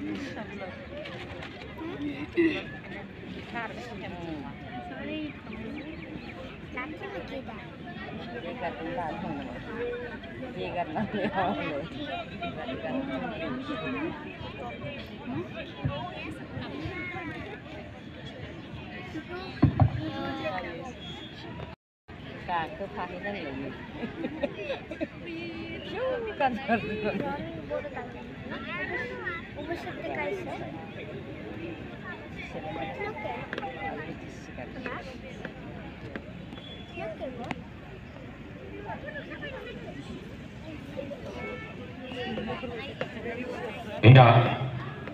Ke pahinan lagi. Kan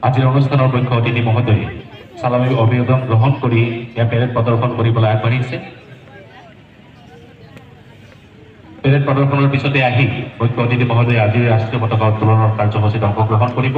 আজিৰ অনুষ্ঠানৰ মুখ্য অতিথি মহোদয় সালামী অভিবাদন গ্ৰহণ কৰি পেৰেড প্ৰদৰ্শন কৰিবলৈ আগবাঢ়িছে। পেৰেড প্ৰদৰ্শনৰ পিছতে আহি মুখ্য অতিথি মহোদয় আজিৰ ৰাষ্ট্ৰীয় পতাকা উত্তোলনৰ কাৰ্যসূচীত অংশগ্ৰহণ কৰিব।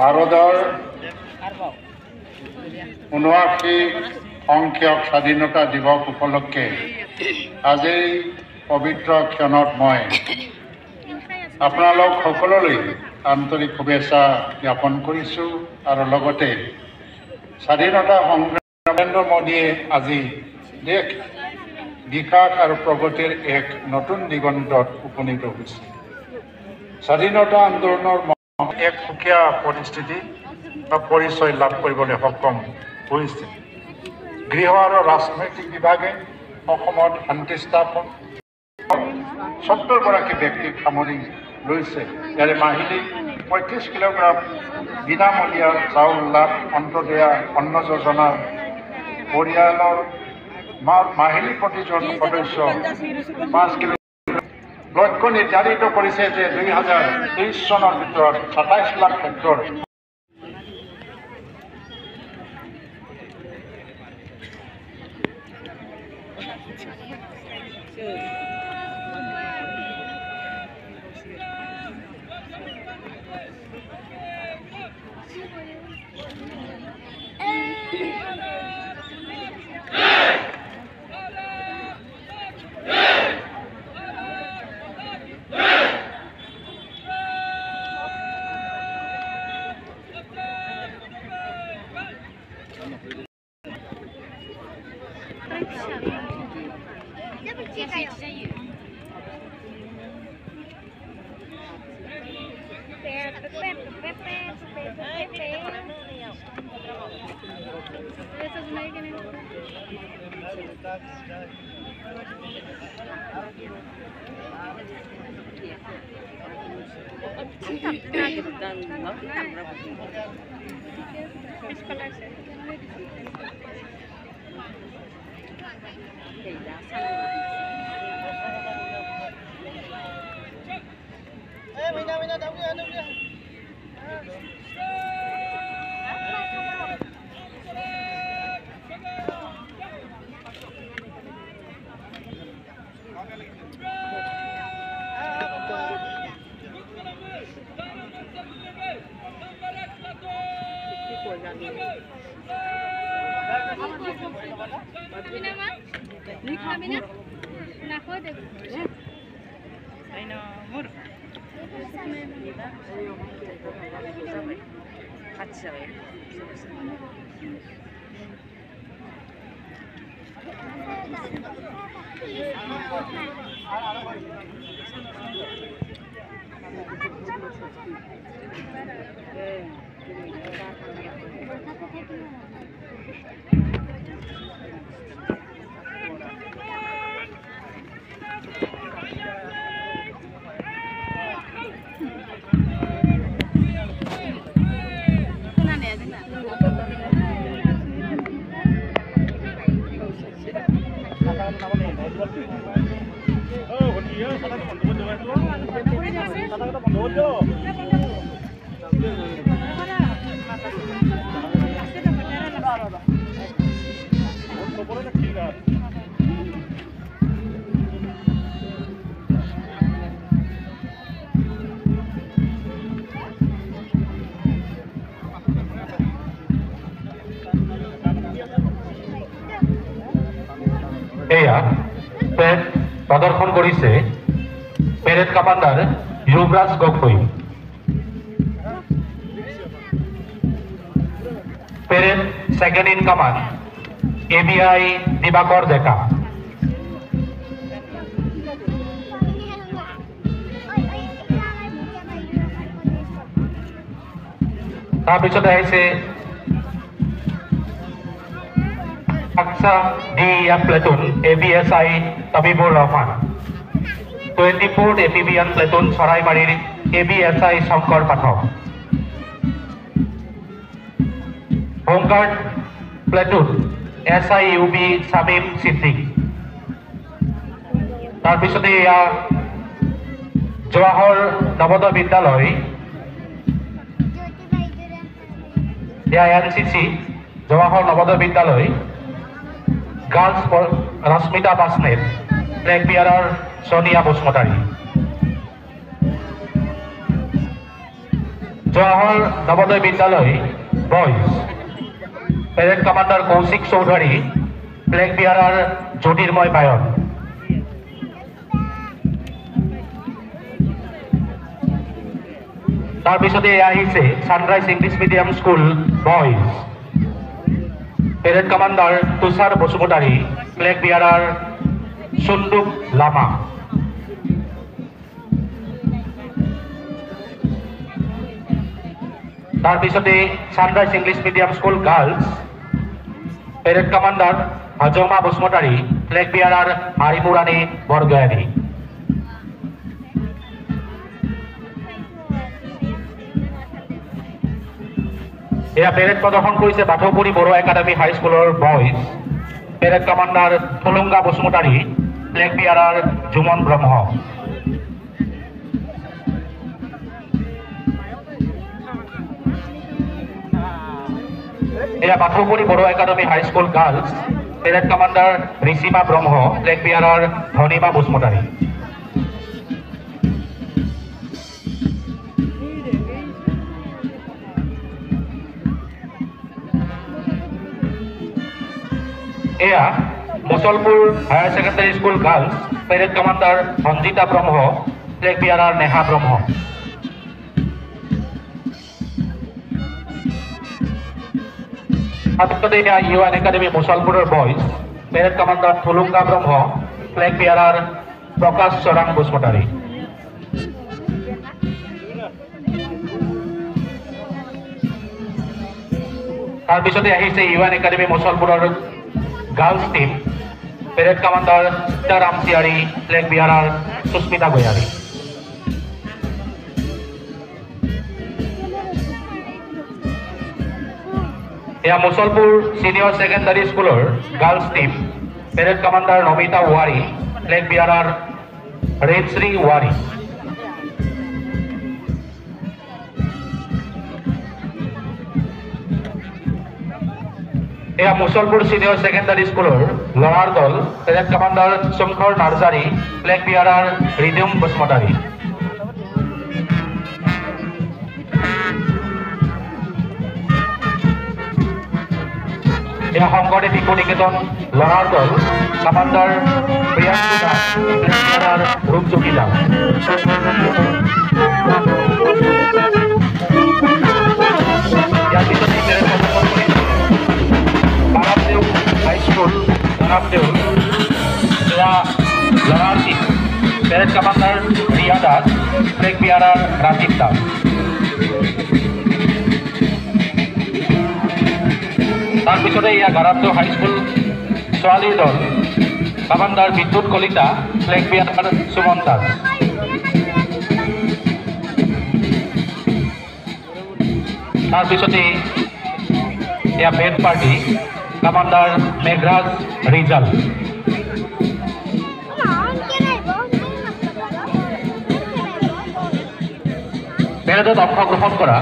ভাৰতৰ ৭৯ সংখ্যক স্বাধীনতা দিৱস উপলক্ষে আজি পবিত্ৰ ক্ষণত মই আপোনালোক সকলোলৈ আন্তৰিক শুভেচ্ছা জ্ঞাপন কৰিছোঁ আৰু লগতে স্বাধীনতা সংগ্ৰাম নৰেন্দ্ৰ মোদীয়ে আজি দেশ বিকাশ আৰু প্ৰগতিৰ এক নতুন দিগন্তত উপনীত হৈছে। স্বাধীনতা আন্দোলনৰ এক সুকীয়া পৰিস্থিতি বা পৰিচয় লাভ কৰিবলৈ সক্ষম হৈছে। গৃহ আৰু ৰাজনৈতিক বিভাগে অসমত শান্তি স্থাপন ৭০গৰাকী ব্যক্তিক সামৰি লৈছে। ইয়াৰে মাহিলী ৩৫ কিলোগ্ৰাম বিনামূলীয়া চাউল লাভ, অন্তদয়া অন্ন যোজনাৰ পৰিয়ালৰ মাহিলী প্ৰতিজন সদস্য ৫ কিলো লক্ষ্য নিৰ্ধাৰিত কৰিছে যে ২০২৩ চনৰ ভিতৰত ২৭ লাখ হেক্টৰ এয়া প্ৰদৰ্শন কৰিছে parade commander Yuvraj Gogoi. Parade second in command ABI দিবাকৰ ডেকা। তাৰপিছতে আহিছে DEF platoon ABSI Tabibur Rahman, 24th amphibian platoon Saraimarir ABSI Shankar Pathak, Home Guard platoon SIUB Samim Siddiq। তাৰপিছতে এয়া জৱাহৰ নৱোদয় বিদ্যালয় NCC Jawahar Navodaya Vidyalaya girls Rashmita Basnet, flag bearer Sonia Basumatary. Jawahar Navodaya Vidyalaya boys parade commander Kaushik Choudhury, flag bearer Jyotirmoy Payan. তাৰপিছতে আহিছে Sunrise English medium school boys parade commander Tushar Basumatary, flag bearer Sunduk Lama. তাৰপিছতে Sunrise English medium school girls parade commander Hajma Basumatary, flag bearer Harimurani Borgoyari. এয়া parade প্রদর্শন করেছে Bathoupuri Boro academy high স্কুলের boys parade commander Thalunga Basumatary, flag bearer Juman ব্রহ্ম। এয়া Bathoupuri Boro academy high school girls parade commander Rishima Brahma, flag bearer Dhanima Basumatary. এয়া Musalpur higher secondary school girls parade commander Sanjita Brahma, flag bearer Neha Brahma. তাৰপিছতে এয়া UN academy মুছলপুৰেৰ boys parade commander Thulunga Brahma, flag bearer Prakash Charang Basumatary. তাৰপিছতে আহিছে ইউএন একাডেমী মুছলপুৰৰ girls team, parade commander Sitaram Tiwari, flag bearer Susmita Goyary. এয়া Musalpur senior secondary স্কুলৰ girls team, parade commander Namita Wari, flag bearer Rajashree Wary. এয়া Musalpur senior secondary স্কুলৰ ল'ৰাৰ দল, parade commander Shankar Narzary, flag bearer Ridam Basumatary. এয়া শংকৰদেৱ শিশু নিকেতন ল'ৰাৰ দল, commander Priyanshu Das, flag bearer Rupjyoti Das. ইয়াৰ পিছতে পেৰেড প্ৰদৰ্শন কৰিছে বাৰামদেউ হাইস্কুল, বাৰামদেউ ল'ৰাৰ team, parade commander Riya Das, flag bearer Rajiv Das. তাৰপিছতে এয়া গাৰামদেউ হাইস্কুল ছোৱালীৰ দল, commander Bidyut Kalita, flag bearer Suman Das. তাৰপিছতে এয়া বেড পাৰ্টি, কমাণ্ডাৰ মেঘৰাজ ৰিজাল। পেৰেডত অংশগ্ৰহণ কৰা